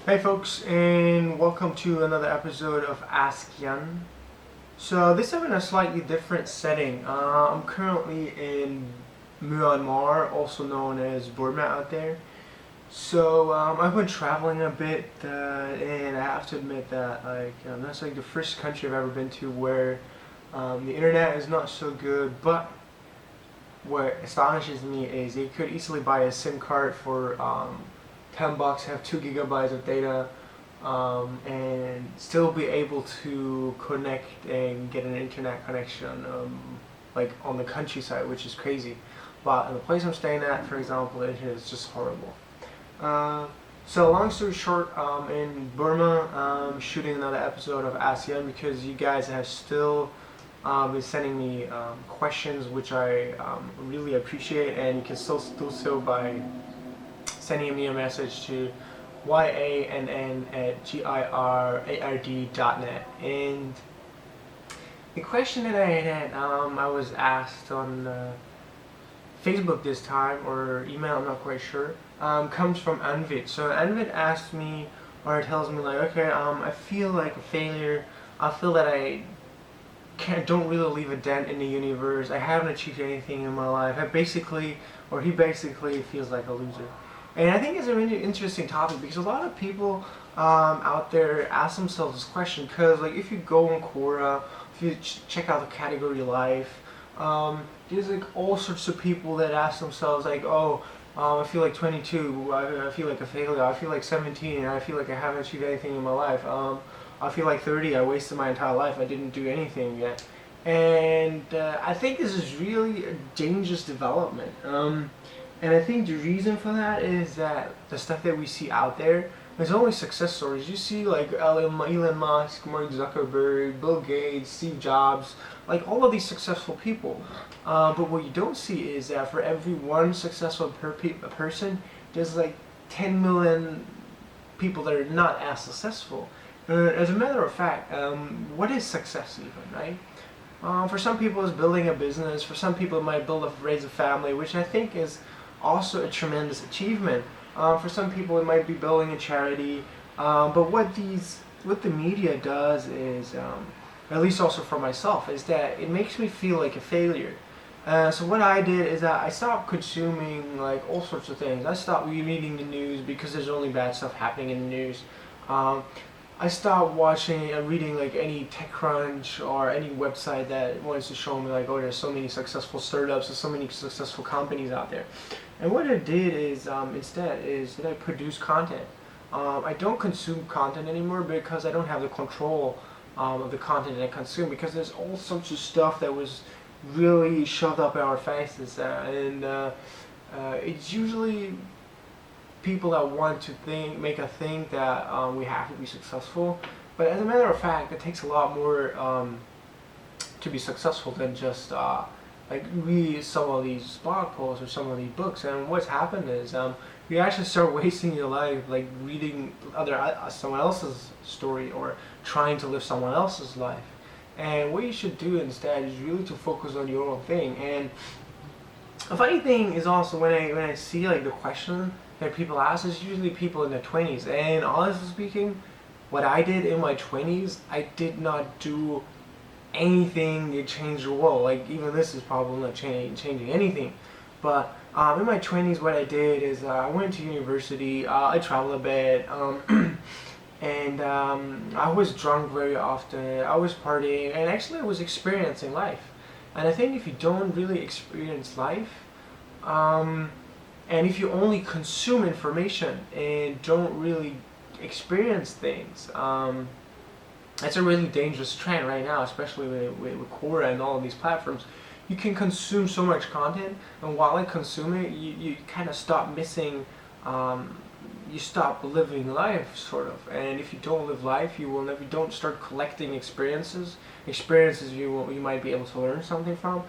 Hey folks, and welcome to another episode of Ask Yann. So this time in a slightly different setting. I'm currently in Myanmar, also known as Burma out there. So I've been traveling a bit, and I have to admit that that's like the first country I've ever been to where the internet is not so good. But what astonishes me is you could easily buy a SIM card for $10, have 2 gigabytes of data, and still be able to connect and get an internet connection, like on the countryside, which is crazy. But in the place I'm staying at, for example, it is just horrible. So long story short, in Burma, I'm shooting another episode of ASEAN because you guys have still been sending me questions, which I really appreciate, and you can still do so by sending me a message to yann@girard.net. And the question that I was asked on Facebook this time, or email, I'm not quite sure, comes from Anvid. So Anvid asked me, or tells me like, okay, I feel like a failure. I feel that I don't really leave a dent in the universe. I haven't achieved anything in my life. He basically feels like a loser. And I think it's a really interesting topic because a lot of people out there ask themselves this question. Because like if you go on Quora, if you check out the category life, there's like all sorts of people that ask themselves like, oh, I feel like 22, I feel like a failure. I feel like 17, I feel like I haven't achieved anything in my life. I feel like 30, I wasted my entire life. I didn't do anything yet. And I think this is really a dangerous development. And I think the reason for that is that the stuff that we see out there is only success stories. You see like Elon Musk, Mark Zuckerberg, Bill Gates, Steve Jobs, like all of these successful people. But what you don't see is that for every one successful person, there's like 10 million people that are not as successful. As a matter of fact, what is success even, right? For some people it's building a business, for some people it might raise a family, which I think is also a tremendous achievement. For some people it might be building a charity, but what the media does is, at least also for myself, is that it makes me feel like a failure. So what I did is that I stopped consuming like all sorts of things. I stopped reading the news because there's only bad stuff happening in the news. I stopped watching and reading like any TechCrunch or any website that wants to show me like, oh, there's so many successful startups, there's so many successful companies out there. And what I did is instead is that I produce content. I don't consume content anymore because I don't have the control of the content that I consume, because there's all sorts of stuff that was really shoved up our faces, and it's usually people that want to make a think that we have to be successful. But as a matter of fact, it takes a lot more to be successful than just like read some of these blog posts or some of these books. And what's happened is you actually start wasting your life like reading someone else's story or trying to live someone else's life. And what you should do instead is really to focus on your own thing. And a funny thing is also when I see like the question that people ask, is usually people in their 20s. And honestly speaking, what I did in my 20s, I did not do anything to change the world. Like even this is probably not changing anything. But in my 20s, what I did is I went to university. I traveled a bit. And I was drunk very often. I was partying, and actually I was experiencing life. And I think if you don't really experience life, and if you only consume information and don't really experience things, that's a really dangerous trend right now, especially with Quora and all of these platforms. You can consume so much content, and while I consume it, you kind of stop missing, you stop living life, sort of. And if you don't live life, you don't start collecting experiences you might be able to learn something from.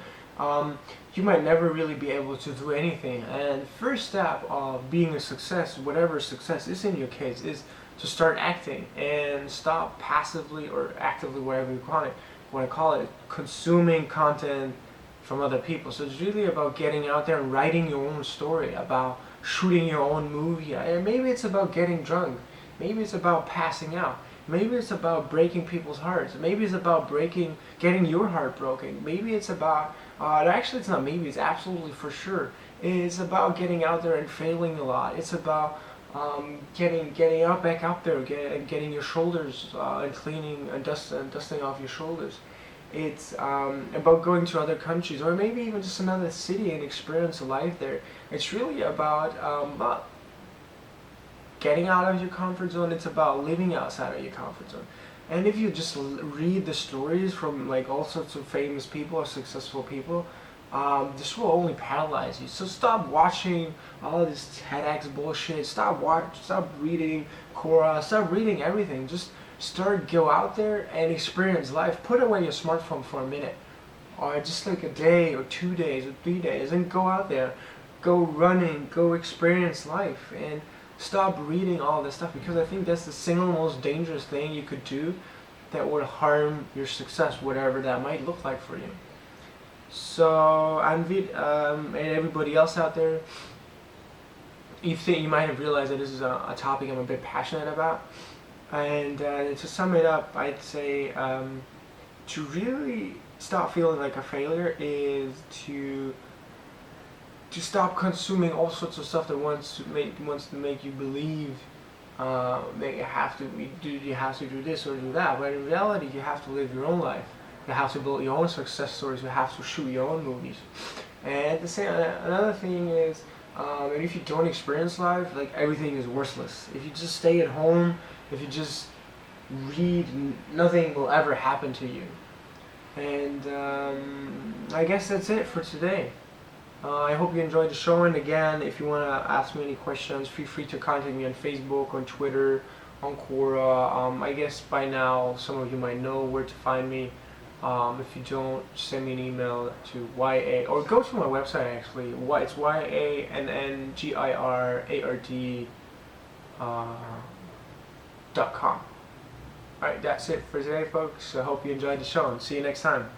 You might never really be able to do anything. And the first step of being a success, whatever success is in your case, is to start acting and stop passively or actively, whatever you want to call it, consuming content from other people. So it's really about getting out there and writing your own story, about shooting your own movie. And maybe it's about getting drunk. Maybe it's about passing out. Maybe it's about breaking people's hearts. Maybe it's about getting your heart broken. Maybe it's about, actually it's not maybe, it's absolutely for sure. It's about getting out there and failing a lot. It's about getting out back up there, getting your shoulders and cleaning and dusting off your shoulders. It's about going to other countries, or maybe even just another city and experience a life there. It's really about getting out of your comfort zone. It's about living outside of your comfort zone. And if you just read the stories from like all sorts of famous people or successful people, this will only paralyze you. So stop watching all this TEDx bullshit. Stop reading Quora. Stop reading everything. Just go out there and experience life. Put away your smartphone for a minute, or just like a day or 2 days or 3 days, and go out there, go running, go experience life, and stop reading all this stuff, because I think that's the single most dangerous thing you could do that would harm your success, whatever that might look like for you. So, Anvid, and everybody else out there, you might have realized that this is a topic I'm a bit passionate about. And to sum it up, I'd say to really stop feeling like a failure is to stop consuming all sorts of stuff that wants to make you believe that you have to do this or do that. But in reality, you have to live your own life. You have to build your own success stories. You have to shoot your own movies. And another thing is, and if you don't experience life, like everything is worthless. If you just stay at home, if you just read, nothing will ever happen to you. And I guess that's it for today. I hope you enjoyed the show, and again, if you want to ask me any questions, feel free to contact me on Facebook, on Twitter, on Quora. I guess by now some of you might know where to find me. If you don't, send me an email to YA, or go to my website actually. It's YANNGIRARD.com. Alright, that's it for today, folks. I hope you enjoyed the show, and see you next time.